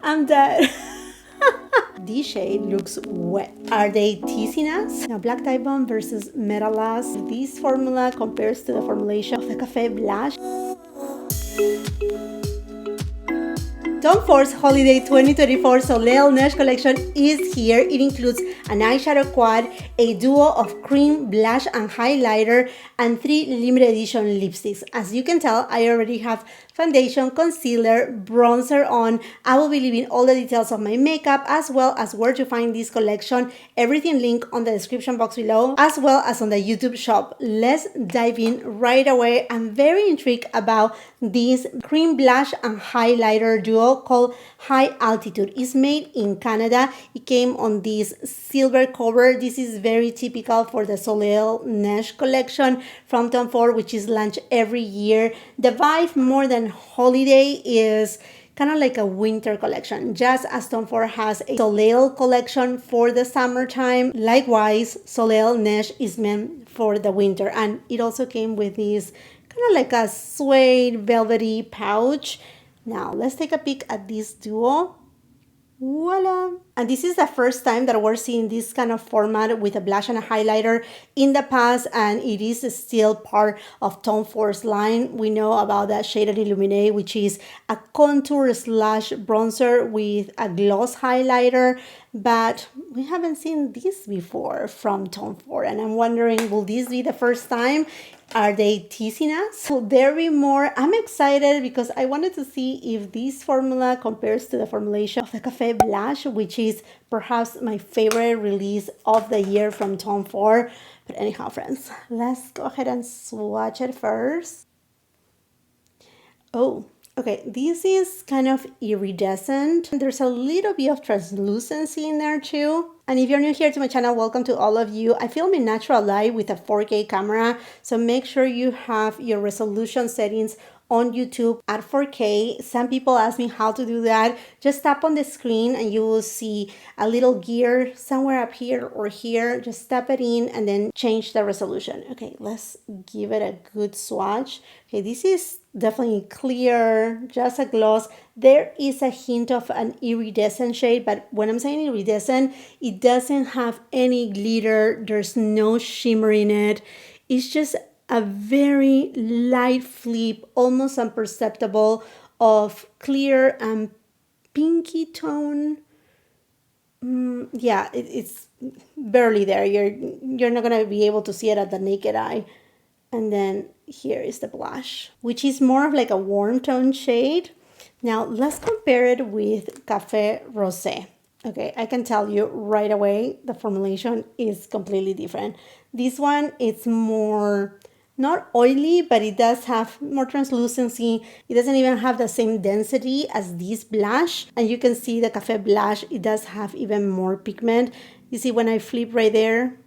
I'm dead. This shade looks wet. Are they teasing us? Now, Black Diamond versus Metalas. This formula compares to the formulation of the Cafe Blush. Tom Ford's Holiday 2024 Soleil Neige collection is here. It includes an eyeshadow quad, a duo of cream, blush, and highlighter, and 3 limited edition lipsticks. As you can tell, I already have foundation, concealer, bronzer on. I will be leaving all the details of my makeup as well as where to find this collection. Everything linked on the description box below as well as on the YouTube shop. Let's dive in right away. I'm very intrigued about this cream blush and highlighter duo called High Altitude. It's made in Canada. It came on this silver cover. This is very typical for the Soleil Neige collection from Tom Ford, which is launched every year. The vibe more than holiday is kind of like a winter collection, just as Tom Ford has a Soleil collection for the summertime. Likewise, Soleil Neige is meant for the winter, and it also came with this kind of like a suede velvety pouch. Now let's take a peek at this duo. Voila! And this is the first time that we're seeing this kind of format with a blush and a highlighter in the past, and it is still part of Tom Ford's line. We know about that Shade and Illuminate, which is a contour slash bronzer with a gloss highlighter, but we haven't seen this before from Tom Ford, and I'm wondering, will this be the first time? Are they teasing us? Will there be more? I'm excited because I wanted to see if this formula compares to the formulation of the Cafe Blush, which is perhaps my favorite release of the year from Tom Ford. But anyhow, friends, let's go ahead and swatch it first. Oh, okay, this is kind of iridescent. There's a little bit of translucency in there too. And if you're new here to my channel, welcome to all of you. I film in natural light with a 4K camera, so make sure you have your resolution settings on YouTube at 4K. Some people ask me how to do that. Just tap on the screen and you will see a little gear somewhere up here or here. Just tap it in and then change the resolution. Okay, let's give it a good swatch. Okay, this is definitely clear, just a gloss. There is a hint of an iridescent shade, but when I'm saying iridescent, it doesn't have any glitter. There's no shimmer in it. It's just a very light flip, almost imperceptible, of clear and pinky tone. Yeah, it's barely there. You're not gonna be able to see it at the naked eye. And then here is the blush, which is more of like a warm tone shade. Now let's compare it with Café Rosé. Okay, I can tell you right away the formulation is completely different. This one, it's more not oily, but it does have more translucency. It doesn't even have the same density as this blush. And you can see the Café Blush, it does have even more pigment. You see when I flip right there,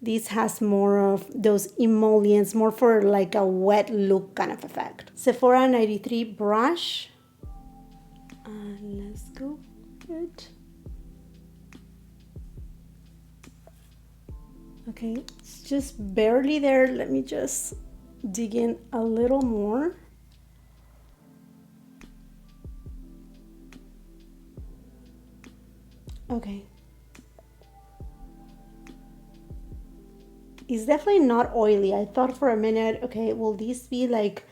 this has more of those emollients, more for like a wet look kind of effect. Sephora 93 brush. Let's go good. Okay, it's just barely there. Let me just dig in a little more. Okay. It's definitely not oily. I thought for a minute, okay, will this be like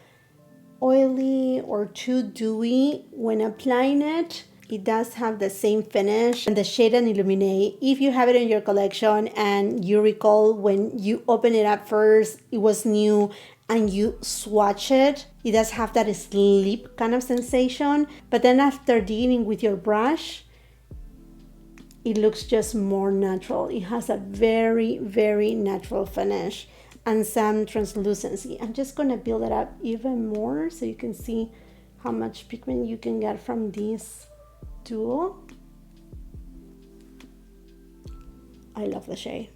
oily or too dewy? When applying it, it does have the same finish. And the Shade and Illuminate, if you have it in your collection and you recall when you open it up first, it was new and you swatch it, it does have that slip kind of sensation. But then after dealing with your brush, it looks just more natural. It has a very, very natural finish and some translucency. I'm just gonna build it up even more so you can see how much pigment you can get from this duo. I love the shade.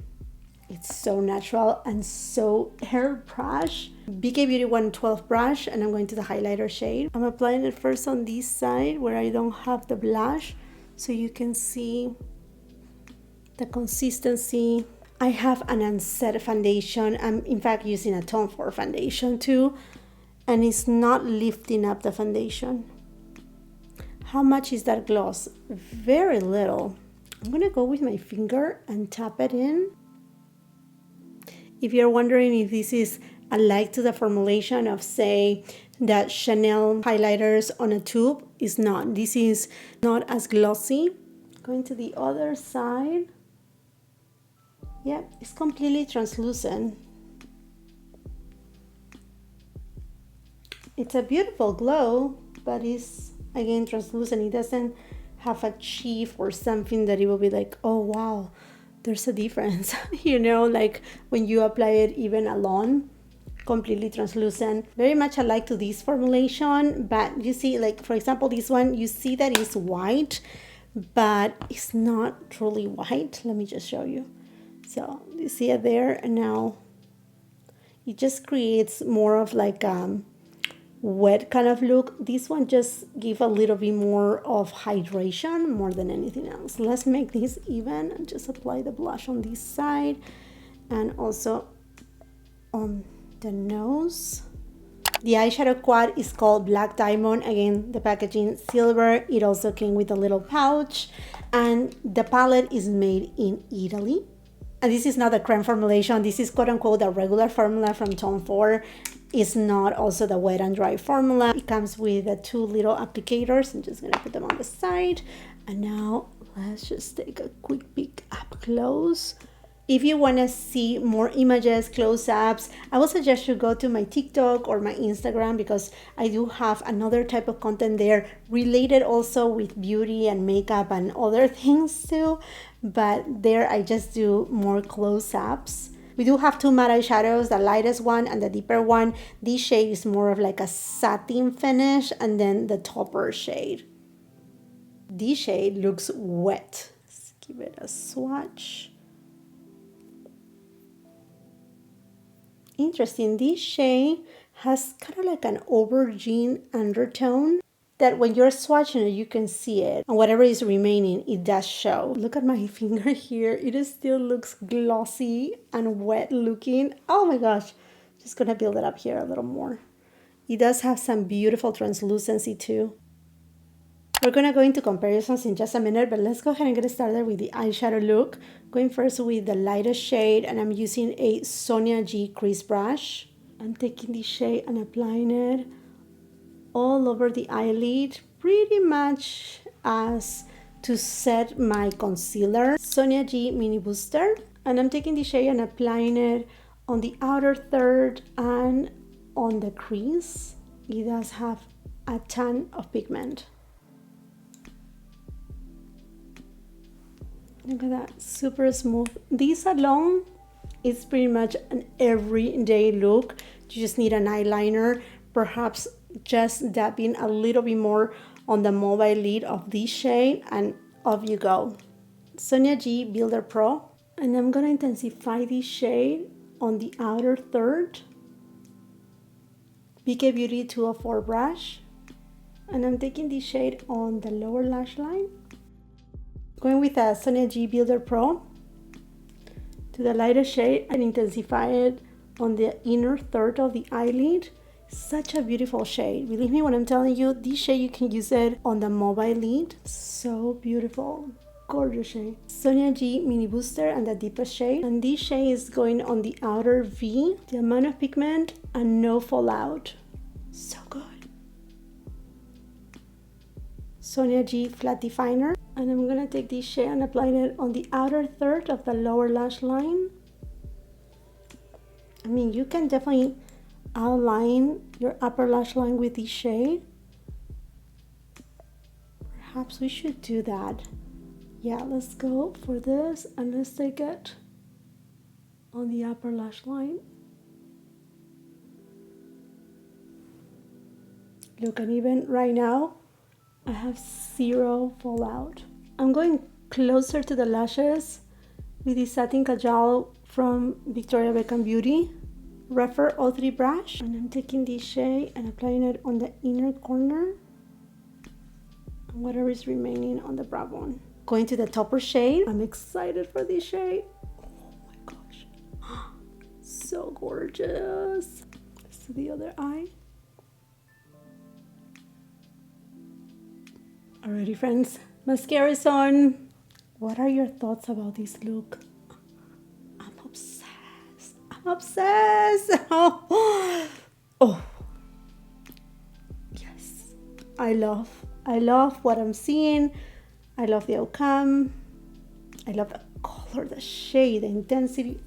It's so natural and so hairbrush. BK Beauty 112 brush, and I'm going to the highlighter shade. I'm applying it first on this side where I don't have the blush, so you can see the consistency. I have an unset foundation. I'm in fact using a Tom Ford foundation too, and it's not lifting up the foundation. How much is that gloss? Very little. I'm gonna go with my finger and tap it in. If you're wondering if this is alike to the formulation of, say, that Chanel highlighters on a tube, is not. This is not as glossy. Going to the other side. Yep, it's completely translucent. It's a beautiful glow, but it's, again, translucent. It doesn't have a chief or something that it will be like, oh wow, there's a difference. You know, like when you apply it even alone, completely translucent. Very much alike to this formulation, but you see, like for example, this one, you see that it's white, but it's not truly white. Let me just show you. So you see it there, and now it just creates more of like wet kind of look. This one just give a little bit more of hydration more than anything else. Let's make this even and just apply the blush on this side and also on the nose. The eyeshadow quad is called Black Diamond. Again, the packaging silver. It also came with a little pouch, and the palette is made in Italy. And this is not a creme formulation. This is quote unquote a regular formula from Tom Ford. It's not also the wet and dry formula. It comes with the 2 little applicators. I'm just gonna put them on the side. And now let's just take a quick peek up close. If you wanna see more images, close-ups, I would suggest you go to my TikTok or my Instagram, because I do have another type of content there related also with beauty and makeup and other things too. But there I just do more close-ups. We do have 2 matte eyeshadows, the lightest one and the deeper one. This shade is more of like a satin finish, and then the topper shade. This shade looks wet. Let's give it a swatch. Interesting, this shade has kind of like an aubergine undertone that when you're swatching it, you can see it. And whatever is remaining, it does show. Look at my finger here. It still looks glossy and wet looking. Oh my gosh. Just gonna build it up here a little more. It does have some beautiful translucency too. We're gonna go into comparisons in just a minute, but let's go ahead and get started with the eyeshadow look. Going first with the lightest shade, and I'm using a Sonia G crease brush. I'm taking this shade and applying it all over the eyelid, pretty much as to set my concealer. Sonia G Mini Booster. And I'm taking the shade and applying it on the outer third and on the crease. It does have a ton of pigment. Look at that, super smooth. This alone is pretty much an everyday look. You just need an eyeliner, perhaps just dabbing a little bit more on the mobile lid of this shade, and off you go. Sonia G Builder Pro. And I'm gonna intensify this shade on the outer third. BK Beauty 204 brush. And I'm taking this shade on the lower lash line. Going with a Sonia G Builder Pro to the lighter shade and intensify it on the inner third of the eyelid. Such a beautiful shade. Believe me when I'm telling you, this shade you can use it on the mobile lid. So beautiful. Gorgeous shade. Sonia G Mini Booster and the deepest shade. And this shade is going on the outer V. The amount of pigment and no fallout. So good. Sonia G Flat Definer. And I'm gonna take this shade and apply it on the outer third of the lower lash line. I mean, you can definitely outline your upper lash line with this shade. Perhaps we should do that. Yeah, let's go for this and let's take it on the upper lash line. Look, and even right now, I have zero fallout. I'm going closer to the lashes with the Satin Kajal from Victoria Beckham Beauty Refer 03 brush. And I'm taking this shade and applying it on the inner corner and whatever is remaining on the brow bone. Going to the topper shade. I'm excited for this shade. Oh my gosh. So gorgeous. Let's do the other eye. Alrighty, friends, mascara is on. What are your thoughts about this look? I'm obsessed. I'm obsessed. Oh, yes. I love what I'm seeing. I love the outcome. I love the color, the shade, the intensity.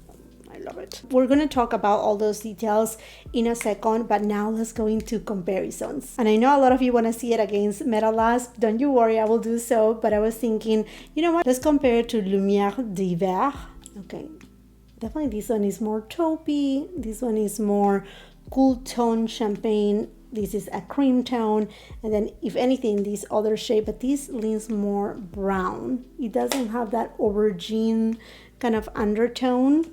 I love it. We're going to talk about all those details in a second, but now let's go into comparisons. And I know a lot of you want to see it against Metal Last. Don't you worry, I will do so. But I was thinking, you know what? Let's compare it to Lumière d'Hiver. Okay, definitely this one is more taupey. This one is more cool tone champagne. This is a cream tone. And then if anything, this other shade, but this leans more brown. It doesn't have that aubergine kind of undertone.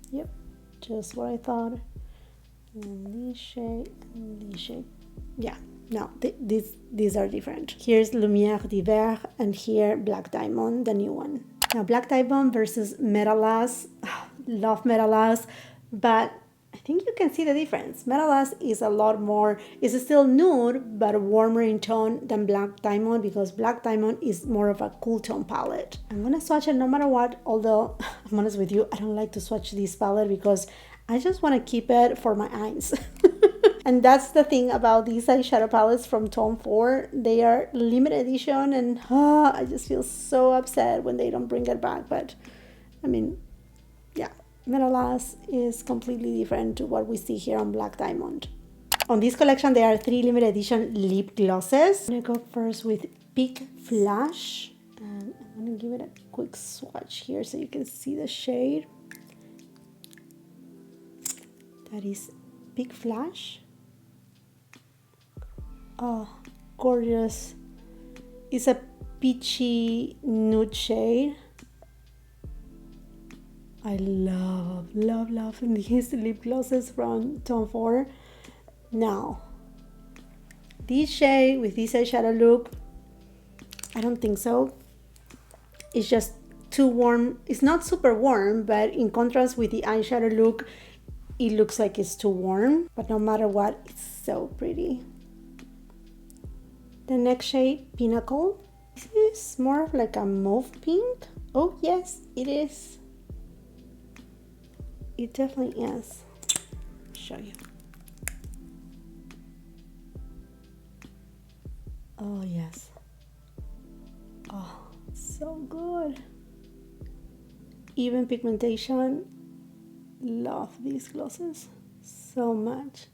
Yep, just what I thought. And this shade, and this shade. Yeah, no, these are different. Here's Lumière d'Hiver, and here Black Diamond, the new one. Now, Black Diamond versus Metalas. Love Metalas, but I think you can see the difference. Metalas is a lot more, it's still nude, but warmer in tone than Black Diamond, because Black Diamond is more of a cool tone palette. I'm gonna swatch it no matter what, although I'm honest with you, I don't like to swatch this palette because I just want to keep it for my eyes. And that's the thing about these eyeshadow palettes from Tom Ford. They are limited edition, and I just feel so upset when they don't bring it back. But I mean, yeah, Metalas is completely different to what we see here on Black Diamond. On this collection, there are 3 limited edition lip glosses. I'm gonna go first with Peak Flash, and I'm gonna give it a quick swatch here so you can see the shade. That is Peak Flash. Oh, gorgeous. It's a peachy nude shade. I love these lip glosses from Tom Ford. Now, this shade with this eyeshadow look, I don't think so. It's just too warm. It's not super warm, but in contrast with the eyeshadow look, it looks like it's too warm. But no matter what, it's so pretty. The next shade, Pinnacle. This is more of like a mauve pink. Oh yes, it is. It definitely is. I'll show you. Oh yes. Oh, so good. Even pigmentation. Love these glosses so much.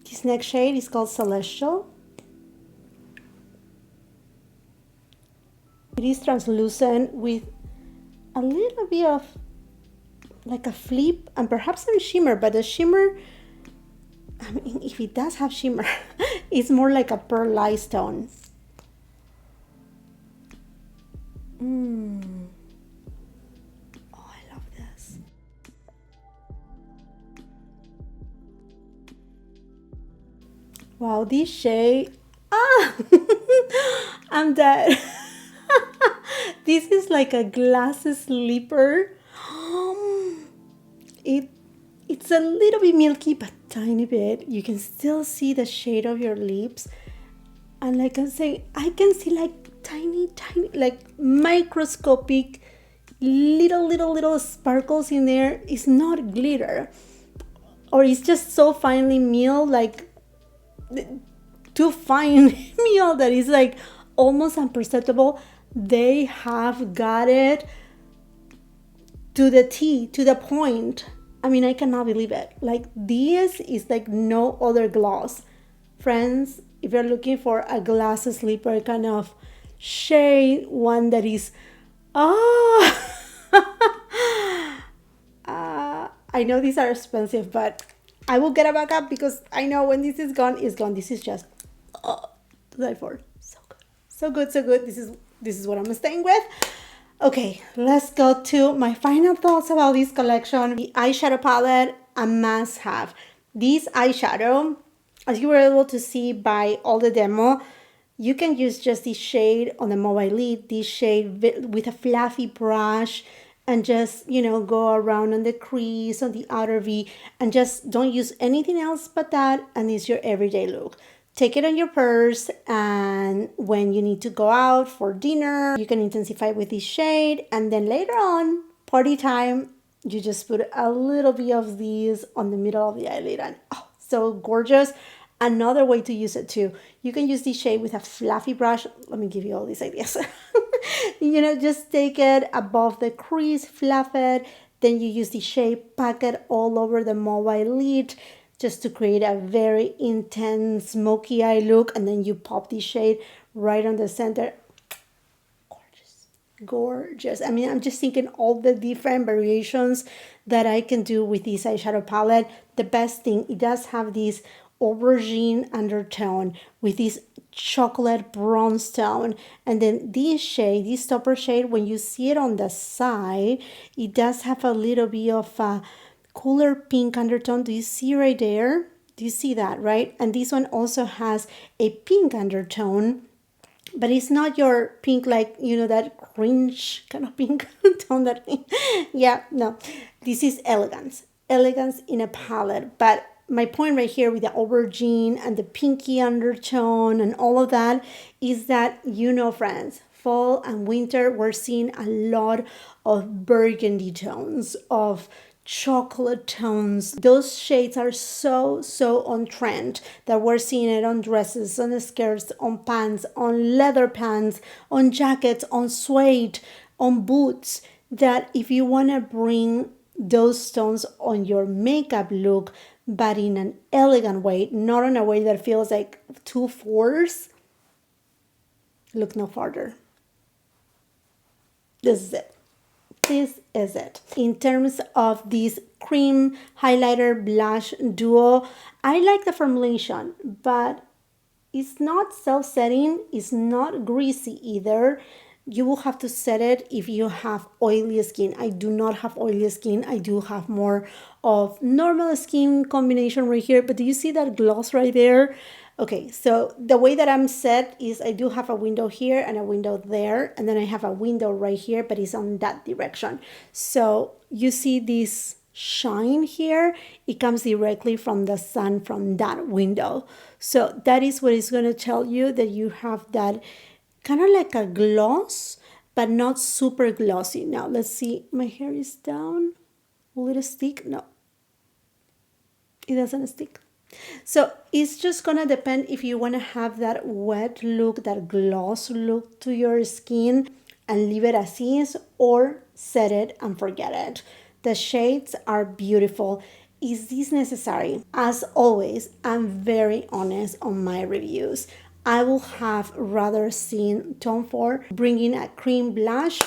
This next shade is called Celestial. It is translucent with a little bit of like a flip and perhaps some shimmer, but the shimmer, I mean, if it does have shimmer, it's more like a pearlized tone. Oh, I love this. Wow, this shade, I'm dead. This is like a glass slipper. It's a little bit milky, but tiny bit. You can still see the shade of your lips. And like I say, I can see like tiny, like microscopic little sparkles in there. It's not glitter. Or it's just so finely milled, like too fine milled that it's like almost imperceptible. They have got it to the T, to the point. I mean, I cannot believe it. Like, this is like no other gloss. Friends, if you're looking for a glass slipper kind of shade, one that is, I know these are expensive, but I will get a backup because I know when this is gone, it's gone. This is just, to die for. So good. This is what I'm staying with. Okay, let's go to my final thoughts about this collection. The eyeshadow palette, a must-have. This eyeshadow, as you were able to see by all the demo, you can use just this shade on the mobile lid, this shade with a fluffy brush, and just, go around on the crease, on the outer V, and just don't use anything else but that, and it's your everyday look. Take it on your purse, and when you need to go out for dinner, you can intensify with this shade, and then later on, party time, you just put a little bit of these on the middle of the eyelid, and oh, so gorgeous. Another way to use it too, you can use this shade with a fluffy brush. Let me give you all these ideas. Just take it above the crease, fluff it, then you use the shade, pack it all over the mobile lid, just to create a very intense smoky eye look, and then you pop the shade right on the center. Gorgeous. I mean, I'm just thinking all the different variations that I can do with this eyeshadow palette. The best thing, it does have this aubergine undertone with this chocolate bronze tone, and then this shade, this topper shade, when you see it on the side, it does have a little bit of a cooler pink undertone. Do you see right there? Do you see that, right? And this one also has a pink undertone, but it's not your pink like, that cringe kind of pink tone that, yeah, no. This is elegance in a palette. But my point right here with the aubergine and the pinky undertone and all of that is that, friends, fall and winter, we're seeing a lot of burgundy tones, of chocolate tones. Those shades are so on trend that we're seeing it on dresses, on skirts, on pants, on leather pants, on jackets, on suede, on boots, that if you want to bring those tones on your makeup look, but in an elegant way, not in a way that feels like too forced, look no farther. This is it. This is it. In terms of this cream highlighter blush duo, I like the formulation, but it's not self-setting, it's not greasy either. You will have to set it if you have oily skin. I do not have oily skin. I do have more of normal skin combination right here, but do you see that gloss right there? Okay, so the way that I'm set is I do have a window here and a window there, and then I have a window right here, but it's on that direction. So you see this shine here, it comes directly from the sun from that window. So that is what is going to tell you that you have that kind of like a gloss, but not super glossy. Now let's see, my hair is down. Will it stick? No, it doesn't stick. So it's just gonna depend if you want to have that wet look, that gloss look to your skin and leave it as is, or set it and forget it. The shades are beautiful. Is this necessary? As always, I'm very honest on my reviews. I will have rather seen Tom Ford bringing a cream blush,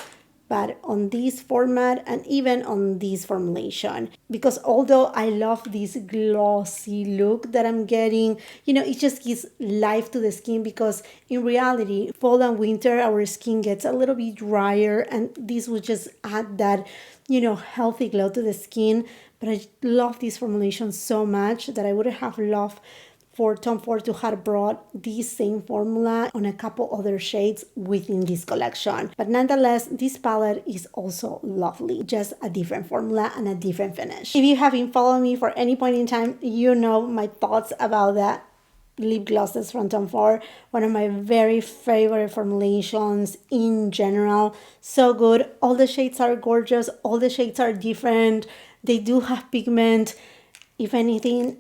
but on this format and even on this formulation, because although I love this glossy look that I'm getting, it just gives life to the skin, because in reality, fall and winter, our skin gets a little bit drier, and this would just add that, healthy glow to the skin. But I love this formulation so much that I would have loved for Tom Ford to have brought this same formula on a couple other shades within this collection. But nonetheless, this palette is also lovely, just a different formula and a different finish. If you have been following me for any point in time, you know my thoughts about that lip glosses from Tom Ford, one of my very favorite formulations in general. So good. All the shades are gorgeous. All the shades are different. They do have pigment. If anything,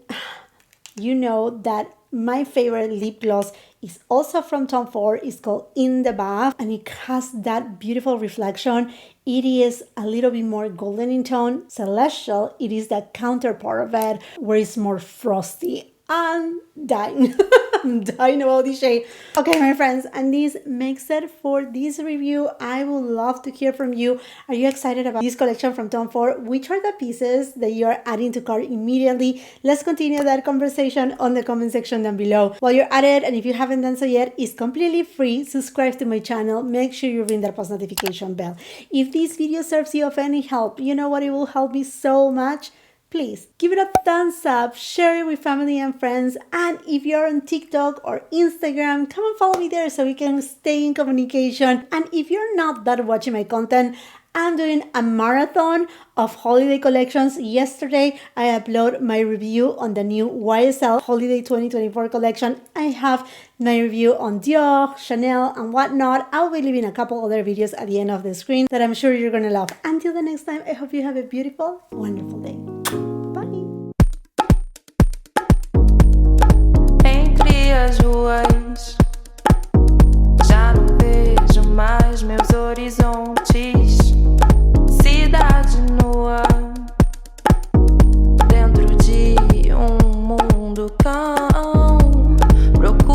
you know that my favorite lip gloss is also from Tom Ford. It's called In the Bath, and it has that beautiful reflection. It is a little bit more golden in tone. Celestial, it is the counterpart of it, where it's more frosty. I'm dying. I'm dying about this shade. Okay, my friends, and this makes it for this review. I would love to hear from you. Are you excited about this collection from Tom Ford? Which are the pieces that you are adding to cart immediately? Let's continue that conversation on the comment section down below. While you're at it, and if you haven't done so yet, it's completely free. Subscribe to my channel. Make sure you ring that post notification bell. If this video serves you of any help, you know what, it will help me so much. Please give it a thumbs up, share it with family and friends, and if you're on TikTok or Instagram, come and follow me there so we can stay in communication. And if you're not done watching my content, I'm doing a marathon of holiday collections. Yesterday, I uploaded my review on the new YSL Holiday 2024 collection. I have my review on Dior, Chanel, and whatnot. I'll be leaving a couple other videos at the end of the screen that I'm sure you're gonna love. Until the next time, I hope you have a beautiful, wonderful day.